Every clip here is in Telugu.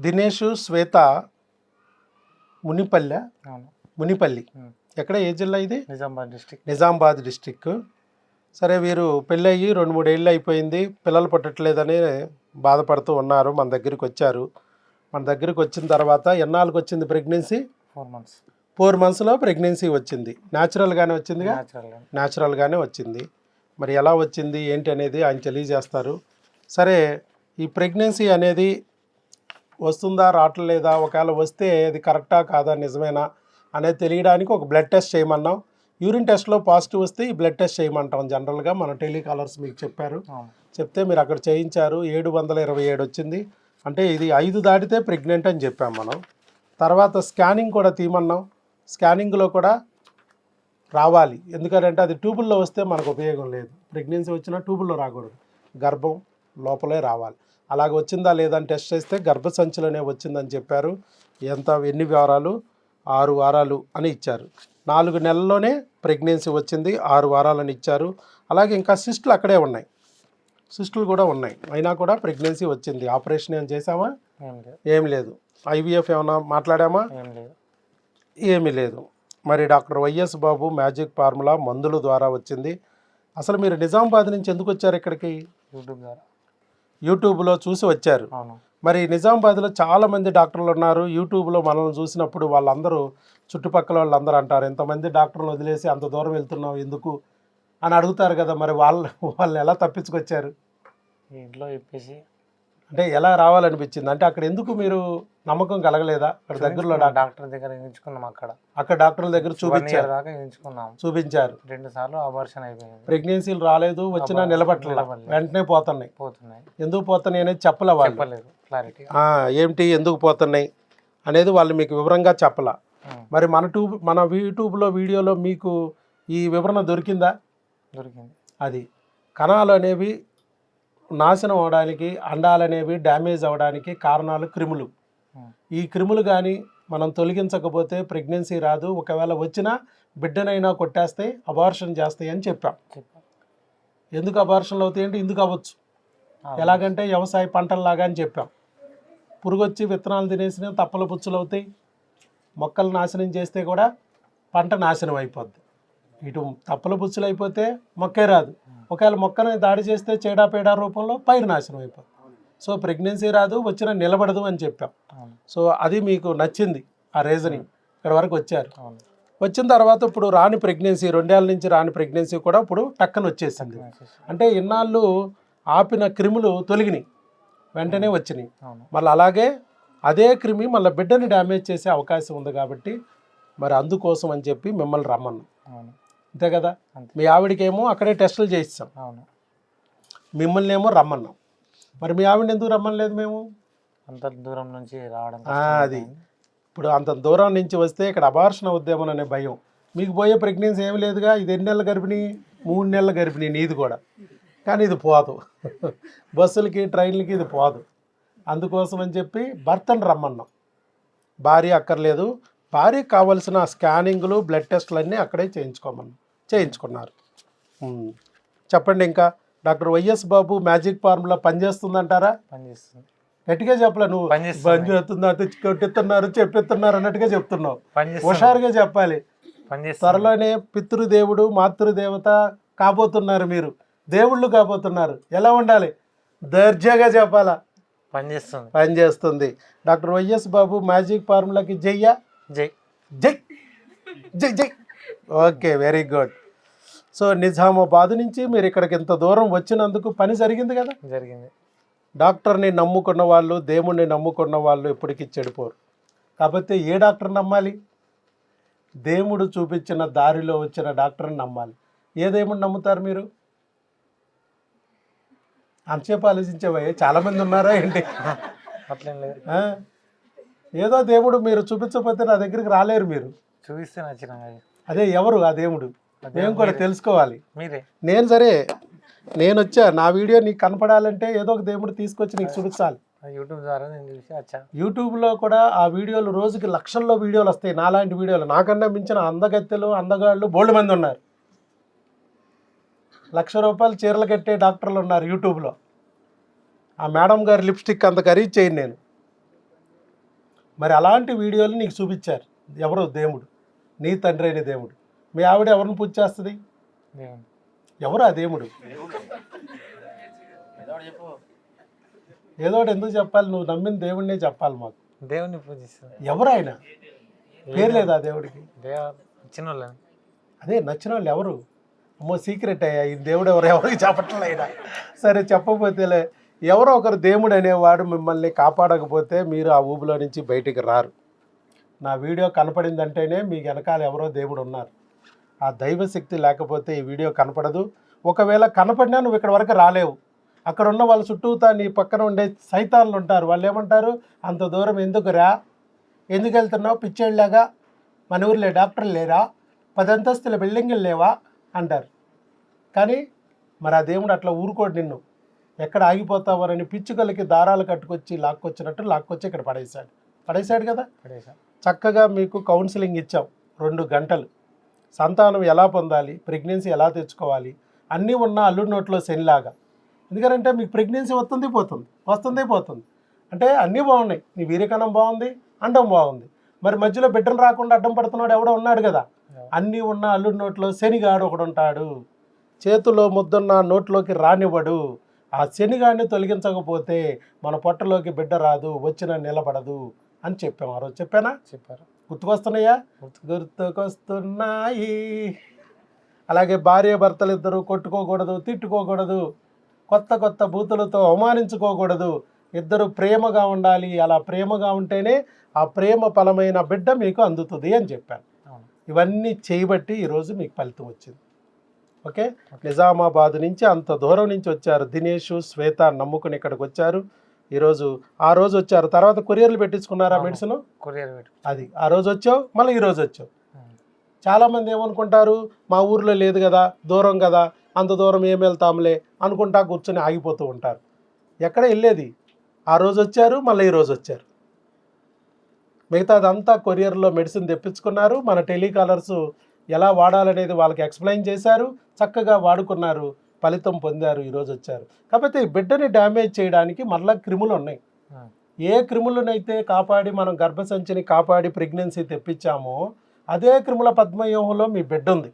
దినేష్ శ్వేత మునిపల్లె అవును. మునిపల్లి ఎక్కడ ఏ జిల్లా ఇది? నిజామాబాద్ డిస్టిక్. సరే వీరు పెళ్ళయ్యి 2-3 ఏళ్ళు అయిపోయింది, పిల్లలు పుట్టట్లేదని బాధపడుతూ ఉన్నారు. మన దగ్గరికి వచ్చారు. మన దగ్గరికి వచ్చిన తర్వాత ఎన్నాళ్ళకి వచ్చింది ప్రెగ్నెన్సీ? 4 months. 4 monthsలో ప్రెగ్నెన్సీ వచ్చింది. న్యాచురల్గానే వచ్చిందిగా? న్యాచురల్గానే వచ్చింది. మరి ఎలా వచ్చింది ఏంటి అనేది ఆయన తెలియజేస్తారు. సరే, ఈ ప్రెగ్నెన్సీ అనేది వస్తుందా రావట్లేదా, ఒకవేళ వస్తే అది కరెక్టా కాదా నిజమేనా అనేది తెలియడానికి ఒక బ్లడ్ టెస్ట్ చేయమన్నాం. యూరిన్ టెస్ట్లో పాజిటివ్ వస్తే ఈ బ్లడ్ టెస్ట్ చేయమంటాం. జనరల్గా మన టెలికాలర్స్ మీకు చెప్పారు, చెప్తే మీరు అక్కడ చేయించారు. 727 వచ్చింది. అంటే ఇది 5 దాటితే ప్రెగ్నెంట్ అని చెప్పాం మనం. తర్వాత స్కానింగ్ కూడా తీయమన్నాం. స్కానింగ్లో కూడా రావాలి, ఎందుకంటే అది ట్యూబుల్లో వస్తే మనకు ఉపయోగం లేదు. ప్రెగ్నెన్సీ వచ్చినా ట్యూబుల్లో రాకూడదు, గర్భం లోపలే రావాలి. అలాగ వచ్చిందా లేదా అని టెస్ట్ చేస్తే గర్భసంచిలోనే వచ్చిందని చెప్పారు. ఎన్ని వారాలు? 6 వారాలు అని ఇచ్చారు. 4 నెలల్లోనే ప్రెగ్నెన్సీ వచ్చింది, 6 వారాలని ఇచ్చారు. అలాగే ఇంకా సిస్టులు అక్కడే ఉన్నాయి, సిస్టులు కూడా ఉన్నాయి, అయినా కూడా ప్రెగ్నెన్సీ వచ్చింది. ఆపరేషన్ ఏం చేసామా? ఏం లేదు. ఐవీఎఫ్ ఏమైనా మాట్లాడామా? ఏమీ లేదు. మరి డాక్టర్ వైఎస్ బాబు మ్యాజిక్ ఫార్ములా మందుల ద్వారా వచ్చింది. అసలు మీరు నిజామాబాద్ నుంచి ఎందుకు వచ్చారు ఇక్కడికి? యూట్యూబ్లో చూసి వచ్చారు. మరి నిజామాబాద్లో చాలామంది డాక్టర్లు ఉన్నారు. యూట్యూబ్లో మనల్ని చూసినప్పుడు వాళ్ళందరూ, చుట్టుపక్కల వాళ్ళందరూ అంటారు, ఇంతమంది డాక్టర్లు వదిలేసి అంత దూరం వెళ్తున్నావు ఎందుకు అని అడుగుతారు కదా. మరి వాళ్ళు ఎలా తప్పించుకొచ్చారు? ఇంట్లో చెప్పేసి. అంటే ఎలా రావాలనిపించింది? అంటే అక్కడ ఎందుకు మీరు నమ్మకం కలగలేదా? అక్కడ దగ్గరలో డాక్టర్ దగ్గర ఎంచుకున్నాం. అక్కడ డాక్టర్ల దగ్గర చూపించారు, 2 సార్లు అబార్షన్ అయిపోయింది. ప్రెగ్నెన్సీలు రాలేదు, వచ్చినా నిలబట్టలేదు, వెంటనే పోతున్నాయి. ఎందుకు పోతున్నాయి అనేది చెప్పలే వాళ్ళు. క్లారిటీ ఏమిటి ఎందుకు పోతున్నాయి అనేది వాళ్ళు మీకు వివరంగా చెప్పలా. మరి మన యూట్యూబ్లో వీడియోలో మీకు ఈ వివరణ దొరికిందా? దొరికింది. అది కణాలు అనేవి నాశనం అవడానికి, అండాలు అనేవి డ్యామేజ్ అవ్వడానికి కారణాలు క్రిములు. ఈ క్రిములు కానీ మనం తొలగించకపోతే ప్రెగ్నెన్సీ రాదు. ఒకవేళ వచ్చినా బిడ్డనైనా కొట్టేస్తాయి, అబార్షన్ చేస్తాయి అని చెప్పాం. ఎందుకు అబార్షన్లు అవుతాయి అంటే ఇందుకు అవ్వచ్చు. ఎలాగంటే వ్యవసాయ పంటల్లాగా అని చెప్పాం. పురుగొచ్చి విత్తనాలు తినేసిన తప్పల పుచ్చులు అవుతాయి, మొక్కలు నాశనం చేస్తే కూడా పంట నాశనం అయిపోద్ది. ఇటు తప్పల పుచ్చులు అయిపోతే మొక్కే రాదు. ఒకవేళ మొక్కని దాడి చేస్తే చీడాపేడా రూపంలో పైరు నాశనం అయిపోతుంది. సో ప్రెగ్నెన్సీ రాదు, వచ్చినా నిలబడదు అని చెప్పాం. సో అది మీకు నచ్చింది, ఆ రీజనింగ్. ఇక్కడ వరకు వచ్చారు. వచ్చిన తర్వాత ఇప్పుడు రాని ప్రెగ్నెన్సీ, 2 ఏళ్ళ నుంచి రాని ప్రెగ్నెన్సీ కూడా ఇప్పుడు టక్కన వచ్చేసింది. అంటే ఇన్నాళ్ళు ఆపిన క్రిములు తొలగినాయి, వెంటనే వచ్చినాయి. మళ్ళీ అలాగే అదే క్రిమి మళ్ళీ బిడ్డని డ్యామేజ్ చేసే అవకాశం ఉంది. కాబట్టి మరి అందుకోసం అని చెప్పి మిమ్మల్ని రమ్మన్నాం. అంతే కదా. మీ ఆవిడకేమో అక్కడే టెస్టులు చేయిస్తాం, మిమ్మల్ని ఏమో రమ్మన్నాం. మరి మీ ఆవిడని ఎందుకు రమ్మనలేదు మేము? అంత దూరం నుంచి రావడం అది ఇప్పుడు అంత దూరం నుంచి వస్తే ఇక్కడ అబార్షన్ అవుద్దేమో అనే భయం. మీకు పోయే ప్రెగ్నెన్సీ ఏమి లేదుగా. ఇది 2 నెలల గర్భిణీ, 3 నెలల గర్భిణీ నీది కూడా. కానీ ఇది పోదు, బస్సులకి ట్రైన్లకి ఇది పోదు. అందుకోసం అని చెప్పి భర్తను రమ్మన్నాం. భార్య అక్కర్లేదు, భార్యకి కావలసిన స్కానింగ్లు, బ్లడ్ టెస్టులు అన్నీ అక్కడే చేయించుకున్నారు. చెప్పండి, ఇంకా డాక్టర్ వైఎస్ బాబు మ్యాజిక్ ఫార్ములా పనిచేస్తుందంటారా? పనిచేస్తుంది. గట్టిగా చెప్పలే. నువ్వు పనిచేస్తుందా, కొట్టిస్తున్నారు, చెప్పిస్తున్నారు అన్నట్టుగా చెప్తున్నావు. హుషారుగా చెప్పాలి. త్వరలోనే పితృదేవుడు, మాతృదేవత కాబోతున్నారు మీరు, దేవుళ్ళు కాబోతున్నారు. ఎలా ఉండాలి? దర్జాగా చెప్పాలా. పనిచేస్తుంది. డాక్టర్ వైఎస్ బాబు మ్యాజిక్ ఫార్ములాకి జయ్యా, జై జై జై జై. Okay, very good. So Nizamabad నుంచి మీరు ఇక్కడికి ఇంత దూరం వచ్చినందుకు పని జరిగింది కదా. జరిగింది. డాక్టర్ని నమ్ముకున్న వాళ్ళు, దేవుణ్ణి నమ్ముకున్న వాళ్ళు ఎప్పటికీ చెడిపోరు. కాబట్టి ఏ డాక్టర్ నమ్మాలి? దేవుడు చూపించిన దారిలో వచ్చిన డాక్టర్ని నమ్మాలి. ఏ దేవుడిని నమ్ముతారు మీరు? అంతసేపు ఆలోచించేవా? చాలామంది ఉన్నారా ఏంటి? అట్లేం లేదు. ఏదో దేవుడు మీరు చూపించకపోతే నా దగ్గరికి రాలేరు. మీరు చూపిస్తే నచ్చిన అదే ఎవరు ఆ దేవుడు మేము కూడా తెలుసుకోవాలి. మీరే. నేను వచ్చా, నా వీడియో నీకు కనపడాలంటే ఏదో ఒక దేవుడు తీసుకొచ్చి నీకు చూపించాలి. యూట్యూబ్ ద్వారా నేను చూసి యూట్యూబ్లో కూడా ఆ వీడియోలు రోజుకి లక్షల్లో వీడియోలు వస్తాయి. నాలాంటి వీడియోలు, నాకన్నా మించిన అందగత్తెలు, అందగాళ్ళు బోల్డ్ మంది ఉన్నారు. ₹1,00,000 చీరలు కట్టే డాక్టర్లు ఉన్నారు యూట్యూబ్లో. ఆ మేడం గారి లిప్స్టిక్ అంత ఖరీదు చేయను నేను. మరి అలాంటి వీడియోలు నీకు చూపించారు ఎవరు? దేవుడు, నీ తండ్రి అయిన దేవుడు. మీ ఆవిడ ఎవరిని పూజ చేస్తుంది? దేవుని ఎవరు ఆ దేవుడు? ఏదో ఒకటి ఎందుకు చెప్పాలి? నువ్వు నమ్మిన దేవుడినే చెప్పాలి మాకు. దేవుని పూజిస్తుంది. ఎవరు ఆయన? పేరు లేదా దేవుడికి? ఇచ్చిన వాళ్ళని. అదే నచ్చిన వాళ్ళు ఎవరు? అమ్మో సీక్రెట్ అయ్యా, ఈ దేవుడు ఎవరు ఎవరికి చెప్పట్లేదు అయినా. సరే చెప్పకపోతేలే, ఎవరో ఒకరు దేవుడు అనేవాడు మిమ్మల్ని కాపాడకపోతే మీరు ఆ ఊబిలో నుంచి బయటికి రారు. నా వీడియో కనపడిందంటేనే మీకు వెనకాల ఎవరో దేవుడు ఉన్నారు. ఆ దైవశక్తి లేకపోతే ఈ వీడియో కనపడదు. ఒకవేళ కనపడినా నువ్వు ఇక్కడ వరకు రాలేవు. అక్కడ ఉన్న వాళ్ళ చుట్టూతా నీ పక్కన ఉండే సైతాన్లు ఉంటారు. వాళ్ళు ఏమంటారు? అంత దూరం ఎందుకు రా, ఎందుకు వెళ్తున్నావు పిచ్చేళ్ళలాగా, మన ఊర్లో డాక్టర్లు లేరా, 10 అంతస్తుల బిల్డింగులు లేవా అంటారు. కానీ మరి ఆ దేవుడు అట్లా ఊరుకోడు. నిన్ను ఎక్కడ ఆగిపోతావరని పిచ్చుకలకి దారాలు కట్టుకొచ్చి లాక్కొచ్చినట్టు లాక్కొచ్చి ఇక్కడ పడేశాడు కదా. చక్కగా మీకు కౌన్సిలింగ్ ఇచ్చాం 2 గంటలు. సంతానం ఎలా పొందాలి, ప్రెగ్నెన్సీ ఎలా తెచ్చుకోవాలి, అన్నీ ఉన్న అల్లుడి నోట్లో శనిలాగా. ఎందుకంటే మీకు ప్రెగ్నెన్సీ వస్తుంది పోతుంది అంటే అన్నీ బాగున్నాయి. నీ వీర్యకణం బాగుంది, అండం బాగుంది. మరి మధ్యలో బిడ్డను రాకుండా అడ్డం పడుతున్నాడు ఎవడో ఉన్నాడు కదా. అన్నీ ఉన్న అల్లుడి నోట్లో శనిగాడు ఒకడు ఉంటాడు. చేతిలో ముద్దున్న నోట్లోకి రానివ్వడు. ఆ శనిగాడిని తొలగించకపోతే మన పొట్టలోకి బిడ్డ రాదు, వచ్చిన నిలబడదు అని చెప్పాము. ఆ రోజు చెప్పానా? చెప్పారు. గుర్తుకొస్తున్నాయా? గుర్తుకొస్తున్నాయి. అలాగే భార్య భర్తలు ఇద్దరు కొట్టుకోకూడదు, తిట్టుకోకూడదు, కొత్త బూతులతో అవమానించుకోకూడదు, ఇద్దరు ప్రేమగా ఉండాలి. అలా ప్రేమగా ఉంటేనే ఆ ప్రేమ ఫలమైన బిడ్డ మీకు అందుతుంది అని చెప్పాను. ఇవన్నీ చేయబట్టి ఈరోజు మీకు ఫలితం వచ్చింది. ఓకే, నిజామాబాద్ నుంచి అంత దూరం నుంచి వచ్చారు. దినేష్, శ్వేత నమ్ముకుని ఇక్కడికి వచ్చారు. ఈరోజు ఆ రోజు వచ్చారు, తర్వాత కొరియర్లు పెట్టించుకున్నారా మెడిసిన్? అది ఆ రోజు వచ్చావు, మళ్ళీ ఈరోజు వచ్చావు. చాలామంది ఏమనుకుంటారు, మా ఊర్లో లేదు కదా, దూరం కదా, అంత దూరం ఏం వెళ్తాంలే అనుకుంటా కూర్చొని ఆగిపోతూ ఉంటారు. ఎక్కడ వెళ్ళేది? ఆ రోజు వచ్చారు, మళ్ళీ ఈరోజు వచ్చారు. మిగతాదంతా కొరియర్లో మెడిసిన్ తెప్పించుకున్నారు. మన టెలికాలర్స్ ఎలా వాడాలనేది వాళ్ళకి ఎక్స్ప్లెయిన్ చేశారు, చక్కగా వాడుకున్నారు, ఫలితం పొందారు, ఈరోజు వచ్చారు. కాకపోతే ఈ బిడ్డని డ్యామేజ్ చేయడానికి మళ్ళీ క్రిములు ఉన్నాయి. ఏ క్రిములనైతే కాపాడి మనం గర్భసంచిని కాపాడి ప్రెగ్నెన్సీ తెప్పించామో అదే క్రిముల పద్మవ్యూహంలో మీ బిడ్డ ఉంది.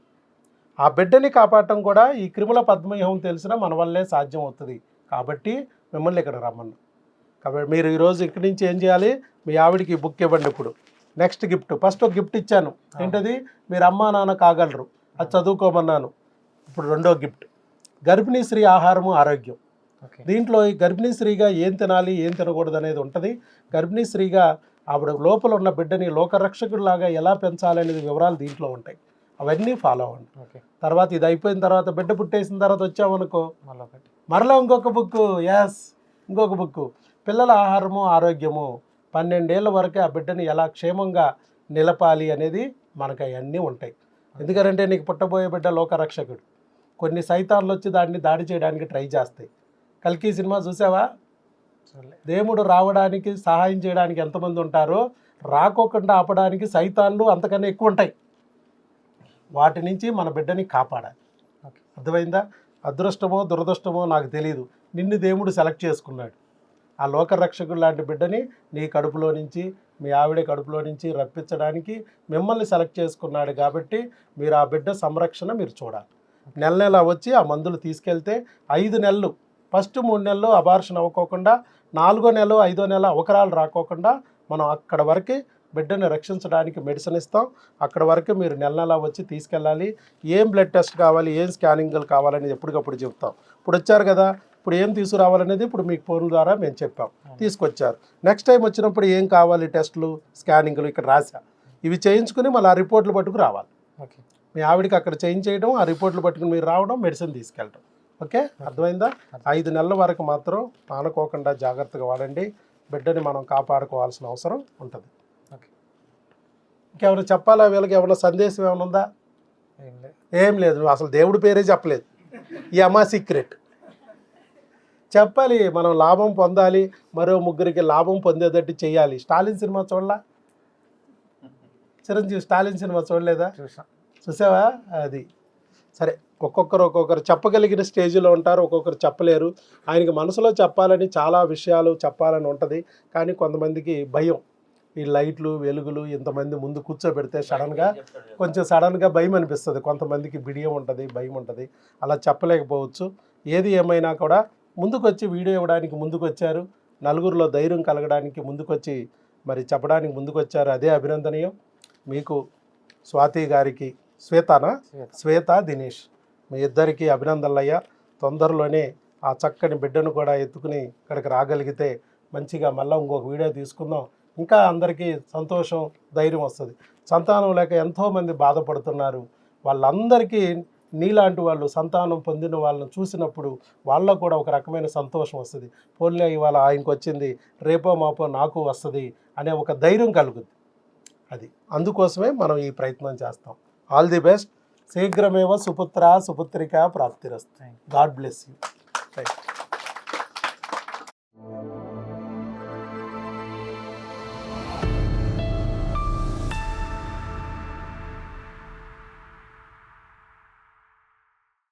ఆ బిడ్డని కాపాడటం కూడా ఈ క్రిముల పద్మవ్యూహం తెలిసినా మన వల్లే సాధ్యం అవుతుంది. కాబట్టి మిమ్మల్ని ఇక్కడ రమ్మన్నా. కాబట్టి మీరు ఈరోజు ఇక్కడి నుంచి ఏం చేయాలి? మీ ఆవిడికి బుక్ ఇవ్వండి. ఇప్పుడు నెక్స్ట్ గిఫ్ట్, ఫస్ట్ ఒక గిఫ్ట్ ఇచ్చాను, ఏంటది? మీరు అమ్మా నాన్న కాగలరు, అది చదువుకోమన్నాను. ఇప్పుడు రెండో గిఫ్ట్, గర్భిణీ స్త్రీ ఆహారము ఆరోగ్యం. దీంట్లో ఈ గర్భిణీ స్త్రీగా ఏం తినాలి, ఏం తినకూడదు అనేది ఉంటుంది. గర్భిణీ స్త్రీగా ఆవిడ లోపల ఉన్న బిడ్డని లోకరక్షకుడిలాగా ఎలా పెంచాలనేది వివరాలు దీంట్లో ఉంటాయి. అవన్నీ ఫాలో అవ్వండి. తర్వాత ఇది అయిపోయిన తర్వాత, బిడ్డ పుట్టేసిన తర్వాత వచ్చామనుకో, మరలా ఇంకొక బుక్, ఇంకొక బుక్, పిల్లల ఆహారము ఆరోగ్యము. 12 ఏళ్ళ వరకే ఆ బిడ్డని ఎలా క్షేమంగా నిలపాలి అనేది మనకు అవన్నీ ఉంటాయి. ఎందుకంటే నీకు పుట్టబోయే బిడ్డ లోకరక్షకుడు. కొన్ని సైతాన్లు వచ్చి దాన్ని దాడి చేయడానికి ట్రై చేస్తాయి. కల్కి సినిమా చూసావా? దేవుడు రావడానికి సహాయం చేయడానికి ఎంతమంది ఉంటారో, రాకోకుండా ఆపడానికి సైతాన్లు అంతకన్నా ఎక్కువ ఉంటాయి. వాటి నుంచి మన బిడ్డని కాపాడాలి. అర్థమైందా? అదృష్టమో దురదృష్టమో నాకు తెలియదు, నిన్ను దేవుడు సెలెక్ట్ చేసుకున్నాడు. ఆ లోకరక్షకుడు లాంటి బిడ్డని నీ కడుపులో నుంచి, మీ ఆవిడ కడుపులో నుంచి రప్పించడానికి మిమ్మల్ని సెలెక్ట్ చేసుకున్నాడు. కాబట్టి మీరు ఆ బిడ్డ సంరక్షణ మీరు చూడాలి. నెల వచ్చి ఆ మందులు తీసుకెళ్తే 5 నెలలు, ఫస్ట్ 3 నెలలు అబార్షన్ అవ్వకోకుండా, 4వ నెల 5వ నెల అవకరాలు రాకోకుండా మనం అక్కడ వరకు బిడ్డని రక్షించడానికి మెడిసిన్ ఇస్తాం. అక్కడ వరకు మీరు నెల వచ్చి తీసుకెళ్ళాలి. ఏం బ్లడ్ టెస్ట్ కావాలి, ఏం స్కానింగ్లు కావాలనేది ఎప్పటికప్పుడు చెప్తాం. ఇప్పుడు వచ్చారు కదా, ఇప్పుడు ఏం తీసుకురావాలనేది ఇప్పుడు మీకు ఫోన్ ద్వారా మేము చెప్పాం, తీసుకొచ్చారు. నెక్స్ట్ టైం వచ్చినప్పుడు ఏం కావాలి, టెస్టులు, స్కానింగ్లు ఇక్కడ రాసా. ఇవి చేయించుకుని మళ్ళీ ఆ రిపోర్ట్లు పట్టుకు రావాలి. మీ ఆవిడికి అక్కడ చేయించేయడం, ఆ రిపోర్ట్లు పట్టుకుని మీరు రావడం, మెడిసిన్ తీసుకెళ్ళడం. ఓకే, అర్థమైందా? 5 నెలల వరకు మాత్రం మానుకోకుండా జాగ్రత్తగా వాడండి. బిడ్డని మనం కాపాడుకోవాల్సిన అవసరం ఉంటుంది. ఇంకెవరు చెప్పాలా? వీళ్ళకి ఏమైనా సందేశం ఏమైనా ఉందా? ఏం లేదు. నువ్వు అసలు దేవుడి పేరే చెప్పలేదు. ఈ అమ్మా సీక్రెట్ చెప్పాలి. మనం లాభం పొందాలి, మరో 3కి లాభం పొందేటట్టు చేయాలి. స్టాలిన్ సినిమా చూడలా? చిరంజీవి స్టాలిన్ సినిమా చూడలేదా? చూసావా? అది సరే, ఒక్కొక్కరు చెప్పగలిగిన స్టేజ్లో ఉంటారు, ఒక్కొక్కరు చెప్పలేరు. ఆయనకి మనసులో చెప్పాలని చాలా విషయాలు చెప్పాలని ఉంటుంది, కానీ కొంతమందికి భయం. ఈ లైట్లు వెలుగులు ఇంతమంది ముందు కూర్చోబెడితే సడన్గా భయం అనిపిస్తుంది. కొంతమందికి బిడియం ఉంటుంది, భయం ఉంటుంది, అలా చెప్పలేకపోవచ్చు. ఏది ఏమైనా కూడా ముందుకొచ్చి వీడియో ఇవ్వడానికి ముందుకొచ్చారు, నలుగురిలో ధైర్యం కలగడానికి ముందుకొచ్చి మరి చెప్పడానికి ముందుకొచ్చారు, అదే అభినందనీయం. మీకు స్వాతి గారికి శ్వేత దినేష్ మీ ఇద్దరికి అభినందనలయ్యా. తొందరలోనే ఆ చక్కని బిడ్డను కూడా ఎత్తుకుని ఇక్కడికి రాగలిగితే మంచిగా మళ్ళీ ఇంకొక వీడియో తీసుకుందాం. ఇంకా అందరికీ సంతోషం, ధైర్యం వస్తుంది. సంతానం లేక ఎంతోమంది బాధపడుతున్నారు. వాళ్ళందరికీ నీలాంటి వాళ్ళు సంతానం పొందిన వాళ్ళని చూసినప్పుడు వాళ్ళకు కూడా ఒక రకమైన సంతోషం వస్తుంది. పోన్లే ఇవాళ ఆయనకు వచ్చింది, రేపో మాపో నాకు వస్తుంది అనే ఒక ధైర్యం కలుగుతుంది. అది అందుకోసమే మనం ఈ ప్రయత్నం చేస్తాం. All the best. శీఘ్రమేవ సుపుత్ర సుపుత్రిక ప్రాప్తిరస్తు. God bless you. రైట్.